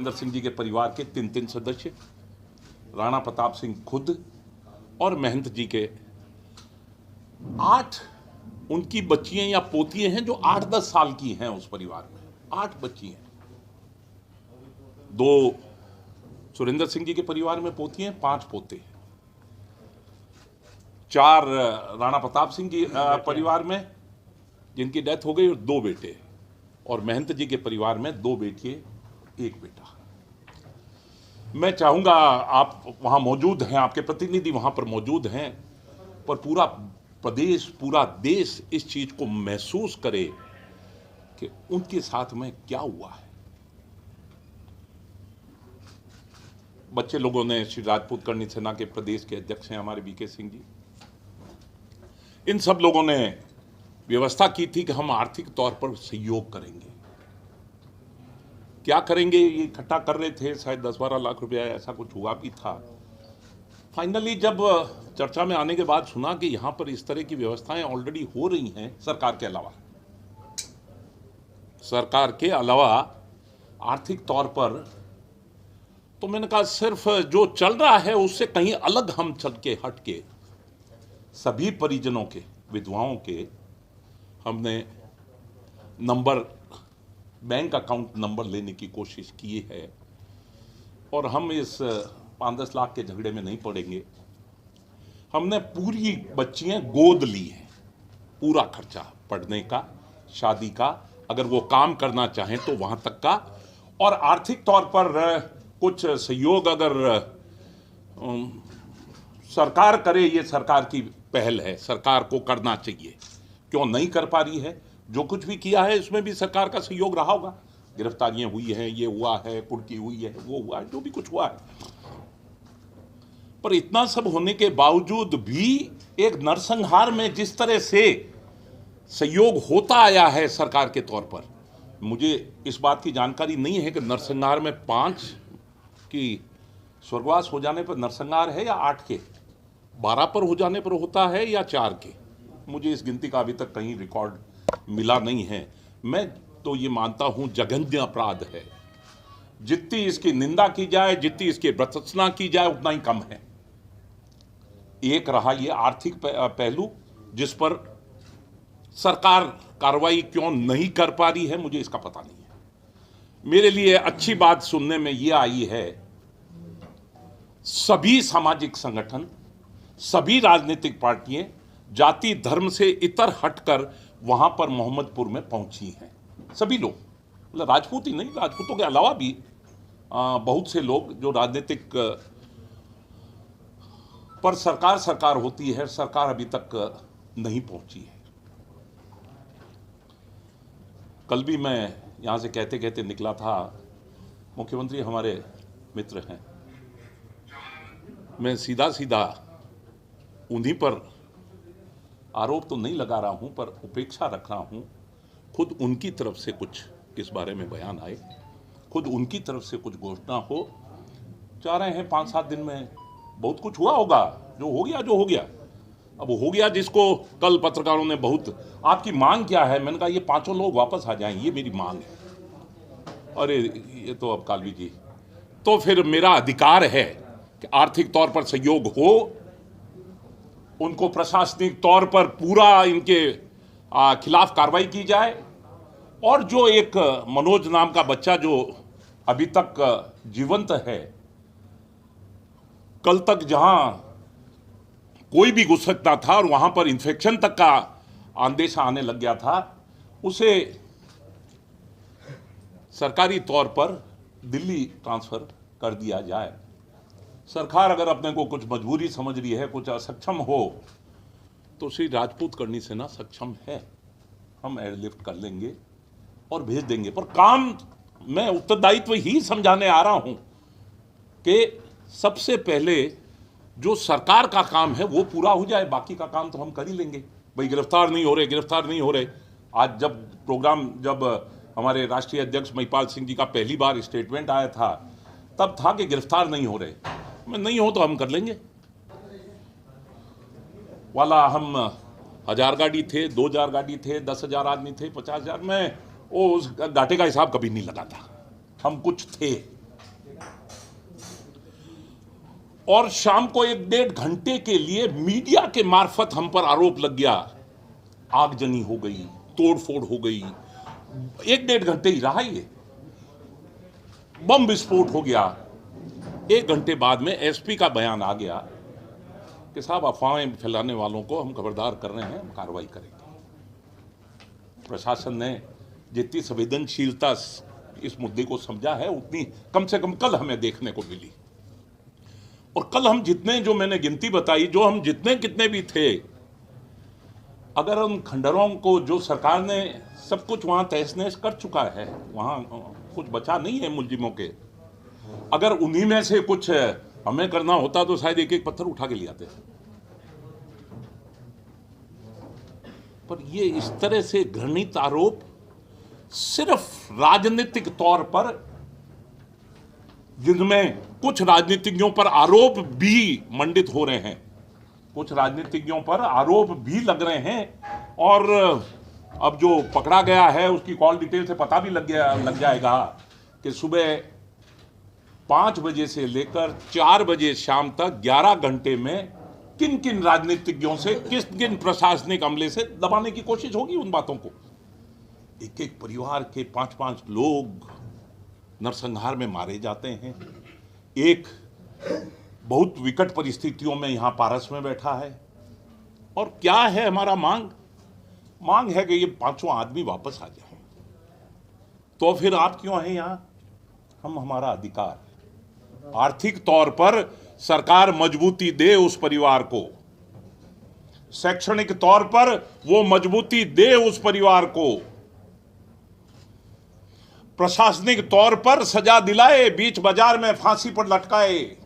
सुरेंद्र सिंह जी के परिवार के 3 सदस्य, राणा प्रताप सिंह खुद और महंत जी के 8 उनकी बच्चियां या पोतियां हैं जो 8-10 साल की हैं। उस परिवार में 8 बच्ची हैं। 2 सुरेंद्र सिंह जी के परिवार में पोती हैं, 5 पोते हैं। 4 राणा प्रताप सिंह जी परिवार में जिनकी डेथ हो गई, और 2 बेटे हैं। और महंत जी के परिवार में 2 बेटियां, 1 बेटा। मैं चाहूंगा आप वहां मौजूद हैं, आपके प्रतिनिधि वहां पर मौजूद हैं, पर पूरा प्रदेश, पूरा देश इस चीज को महसूस करे कि उनके साथ में क्या हुआ है। बच्चे लोगों ने, श्री राजपूत करणी सेना के प्रदेश के अध्यक्ष हैं हमारे वीके सिंह जी, इन सब लोगों ने व्यवस्था की थी कि हम आर्थिक तौर पर सहयोग करेंगे। क्या करेंगे ये इकट्ठा कर रहे थे, शायद 10-12 लाख रुपया ऐसा कुछ हुआ भी था। फाइनली जब चर्चा में आने के बाद सुना कि यहां पर इस तरह की व्यवस्थाएं ऑलरेडी हो रही हैं सरकार के अलावा आर्थिक तौर पर, तो मैंने कहा सिर्फ जो चल रहा है उससे कहीं अलग हम चल के हट के सभी परिजनों के, विधवाओं के हमने नंबर, बैंक अकाउंट नंबर लेने की कोशिश की है। और हम इस 5-10 लाख के झगड़े में नहीं पड़ेंगे। हमने पूरी बच्चियां गोद ली हैं, पूरा खर्चा पढ़ने का, शादी का, अगर वो काम करना चाहें तो वहां तक का, और आर्थिक तौर पर कुछ सहयोग अगर सरकार करे, ये सरकार की पहल है, सरकार को करना चाहिए। क्यों नहीं कर पा रही है? जो कुछ भी किया है इसमें भी सरकार का सहयोग रहा होगा। गिरफ्तारियां हुई हैं, ये हुआ है, कुर्की हुई है, वो हुआ है, जो भी कुछ हुआ है। पर इतना सब होने के बावजूद भी एक नरसंहार में जिस तरह से सहयोग होता आया है सरकार के तौर पर, मुझे इस बात की जानकारी नहीं है कि नरसंहार में 5 की स्वर्गवास हो जाने पर नरसंहार है या 8 के, 12 पर हो जाने पर होता है या 4 के। मुझे इस गिनती का अभी तक कहीं रिकॉर्ड मिला नहीं है। मैं तो ये मानता हूं जघन्य अपराध है। जितनी इसकी निंदा की जाए, जितनी इसकी भर्त्सना की जाए, उतना ही कम है। एक रहा ये आर्थिक पहलू जिस पर सरकार कार्रवाई क्यों नहीं कर पा रही है, मुझे इसका पता नहीं है। मेरे लिए अच्छी बात सुनने में यह आई है, सभी सामाजिक संगठन, सभी राजनीतिक पार्टियां जाति धर्म से इतर हटकर वहां पर मोहम्मदपुर में पहुंची हैं। सभी लोग, मतलब राजपूत ही नहीं, राजपूतों के अलावा भी बहुत से लोग जो राजनीतिक पर सरकार होती है, सरकार अभी तक नहीं पहुंची है। कल भी मैं यहां से कहते कहते निकला था, मुख्यमंत्री हमारे मित्र हैं, मैं सीधा सीधा उन्हीं पर आरोप तो नहीं लगा रहा हूं, पर उपेक्षा रख रहा हूं। खुद उनकी तरफ से कुछ इस बारे में बयान आए, खुद उनकी तरफ से कुछ घोषणा हो। चाह रहे हैं 5-7 दिन में बहुत कुछ हुआ होगा, जो हो गया। अब हो गया, जिसको कल पत्रकारों ने बहुत, आपकी मांग क्या है? मैंने कहा ये 5 लोग वापस आ जाएं, ये मेरी मांग है। अरे ये तो अब कालवी जी, तो फिर मेरा अधिकार है कि आर्थिक तौर पर सहयोग हो, उनको प्रशासनिक तौर पर पूरा इनके खिलाफ कार्रवाई की जाए, और जो एक मनोज नाम का बच्चा जो अभी तक जीवंत है, कल तक जहां कोई भी घुस सकता था और वहां पर इन्फेक्शन तक का अंदेशा आने लग गया था, उसे सरकारी तौर पर दिल्ली ट्रांसफर कर दिया जाए। सरकार अगर अपने को कुछ मजबूरी समझ रही है, कुछ असक्षम हो, तो श्री राजपूत करणी सेना सक्षम है। हम एयरलिफ्ट कर लेंगे और भेज देंगे। पर काम मैं उत्तरदायित्व ही समझाने आ रहा हूं कि सबसे पहले जो सरकार का काम है वो पूरा हो जाए, बाकी का काम तो हम कर ही लेंगे। भाई गिरफ्तार नहीं हो रहे। आज जब हमारे राष्ट्रीय अध्यक्ष महिपाल सिंह जी का पहली बार स्टेटमेंट आया था, तब था कि गिरफ्तार नहीं हो रहे। मैं नहीं हो तो हम कर लेंगे वाला। हम 1000 गाड़ी थे, 2000 गाड़ी थे, 10,000 आदमी थे, 50,000, मैं उस घाटे का हिसाब कभी नहीं लगाता। हम कुछ थे, और शाम को 1-1.5 घंटे के लिए मीडिया के मार्फत हम पर आरोप लग गया, आगजनी हो गई, तोड़फोड़ हो गई। 1-1.5 घंटे ही रहा, ये बम विस्फोट हो गया। 1 घंटे बाद में एसपी का बयान आ गया कि साहब अफवाहें फैलाने वालों को हम खबरदार कर रहे हैं, हम कार्रवाई करेंगे। प्रशासन ने जितनी संवेदनशीलता इस मुद्दे को समझा है, उतनी कम से कम कल हमें देखने को मिली। और कल हम जितने, जो मैंने गिनती बताई, जो हम जितने कितने भी थे, अगर उन खंडरों को, जो सरकार ने सब कुछ वहां तहस नहस कर चुका है, वहां कुछ बचा नहीं है मुलजिमों के, अगर उन्हीं में से कुछ हमें करना होता तो शायद एक एक पत्थर उठा के ले आते। पर ये इस तरह से घृणित आरोप सिर्फ राजनीतिक तौर पर, जिनमें कुछ राजनीतिज्ञों पर आरोप भी मंडित हो रहे हैं, कुछ राजनीतिज्ञों पर आरोप भी लग रहे हैं, और अब जो पकड़ा गया है उसकी कॉल डिटेल से पता भी लग जाएगा कि सुबह 5 बजे से लेकर 4 बजे शाम तक 11 घंटे में किन किन राजनीतिज्ञों से, किस किन प्रशासनिक अमले से दबाने की कोशिश होगी उन बातों को। एक एक परिवार के 5-5 लोग नरसंहार में मारे जाते हैं। एक बहुत विकट परिस्थितियों में यहां पारस में बैठा है। और क्या है हमारा मांग है कि ये 5 आदमी वापस आ जाए। तो फिर आप क्यों हैं यहां? हम, हमारा अधिकार, आर्थिक तौर पर सरकार मजबूती दे उस परिवार को, शैक्षणिक तौर पर वो मजबूती दे उस परिवार को, प्रशासनिक तौर पर सजा दिलाए, बीच बाजार में फांसी पर लटकाए।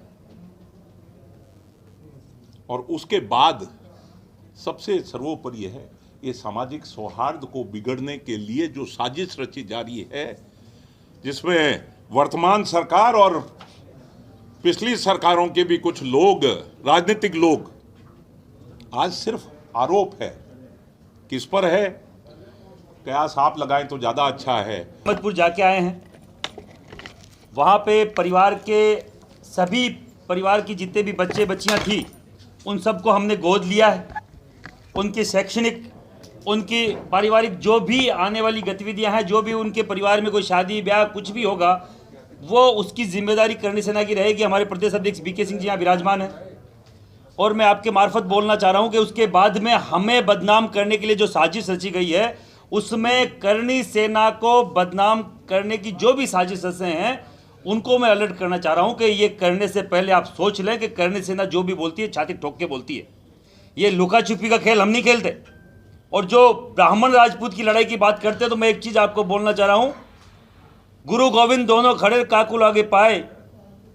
और उसके बाद सबसे सर्वोपरि है, ये सामाजिक सौहार्द को बिगड़ने के लिए जो साजिश रची जा रही है, जिसमें वर्तमान सरकार और पिछली सरकारों के भी कुछ लोग, राजनीतिक लोग, आज सिर्फ आरोप है। किस पर है? कयास आप लगाएं तो ज़्यादा अच्छा है। अहमदपुर जाके आए हैं, वहाँ पे परिवार की जितने भी बच्चे बच्चियाँ थी, उन सबको हमने गोद लिया है। उनकी शैक्षणिक, उनकी पारिवारिक जो भी आने वाली गतिविधियाँ हैं, जो भी उनके परिवार में कोई शादी ब्याह कुछ भी होगा, वो उसकी जिम्मेदारी करनी सेना की रहेगी। हमारे प्रदेश अध्यक्ष बीके सिंह जी यहाँ विराजमान हैं। और मैं आपके मार्फत बोलना चाह रहा हूँ कि उसके बाद में हमें बदनाम करने के लिए जो साजिश रची गई है, उसमें करणी सेना को बदनाम करने की जो भी साजिशें हैं, उनको मैं अलर्ट करना चाह रहा हूं कि ये करने से पहले आप सोच लें कि करणी सेना जो भी बोलती है छाती ठोक के बोलती है। ये लुका छुपी का खेल हम नहीं खेलते। और जो ब्राह्मण राजपूत की लड़ाई की बात करते हैं, तो मैं एक चीज़ आपको बोलना चाह रहा हूं, गुरु गोविंद दोनों खड़े काकुल आगे पाए,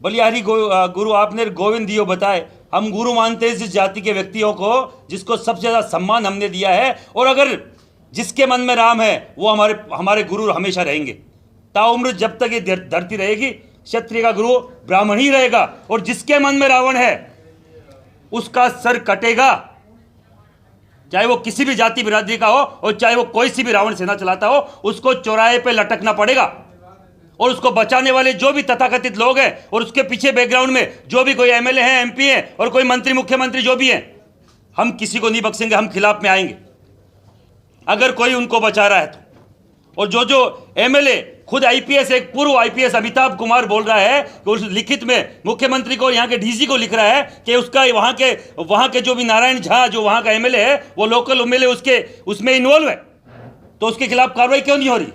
बलिहारी गुरु आपने गोविंद दियो बताए। हम गुरु मानते हैं जिस जाति के व्यक्तियों को, जिसको सबसे ज़्यादा सम्मान हमने दिया है। और अगर जिसके मन में राम है, वो हमारे गुरु हमेशा रहेंगे। ताउम्र जब तक ये धरती रहेगी, क्षत्रिय का गुरु ब्राह्मण ही रहेगा। और जिसके मन में रावण है, उसका सर कटेगा, चाहे वो किसी भी जाति बिरादरी का हो, और चाहे वो कोई सी भी रावण सेना चलाता हो, उसको चौराहे पे लटकना पड़ेगा। और उसको बचाने वाले जो भी तथाकथित लोग हैं, और उसके पीछे बैकग्राउंड में जो भी कोई एमएलए हैं, एमपी हैं, और कोई मंत्री मुख्यमंत्री जो भी हैं, हम किसी को नहीं बख्शेंगे। हम खिलाफ में आएंगे अगर कोई उनको बचा रहा है तो। और जो एमएलए खुद आईपीएस, एक पूर्व आईपीएस अमिताभ कुमार बोल रहा है कि उस लिखित में मुख्यमंत्री को, यहाँ के डीजी को लिख रहा है कि उसका वहाँ के जो भी नारायण झा, जो वहाँ का एमएलए है, वो लोकल एमएलए उसमें इन्वॉल्व है, तो उसके खिलाफ कार्रवाई क्यों नहीं हो रही?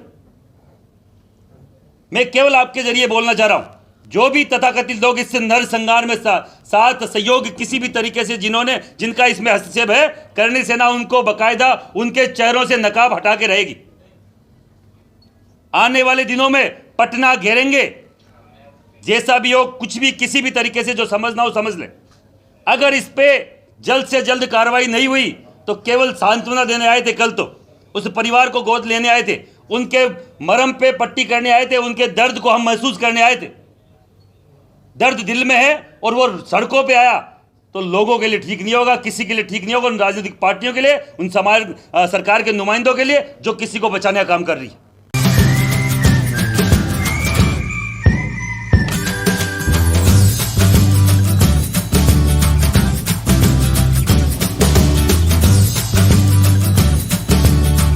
मैं केवल आपके जरिए बोलना चाह रहा हूं, जो भी तथाकथित लोग इससे नरसंहार में साथ सहयोग किसी भी तरीके से जिनका इसमें हस्तक्षेप है, करणी सेना उनको बकायदा उनके चेहरों से नकाब हटा के रहेगी। आने वाले दिनों में पटना घेरेंगे। जैसा भी हो, कुछ भी किसी भी तरीके से जो समझना हो समझ ले। अगर इस पे जल्द से जल्द कार्रवाई नहीं हुई तो केवल सांत्वना देने आए थे, कल तो उस परिवार को गोद लेने आए थे, उनके मरम पे पट्टी करने आए थे, उनके दर्द को हम महसूस करने आए थे। दर्द दिल में है और वो सड़कों पे आया तो लोगों के लिए ठीक नहीं होगा, किसी के लिए ठीक नहीं होगा, उन राजनीतिक पार्टियों के लिए, उन समाज सरकार के नुमाइंदों के लिए जो किसी को बचाने का काम कर रही है।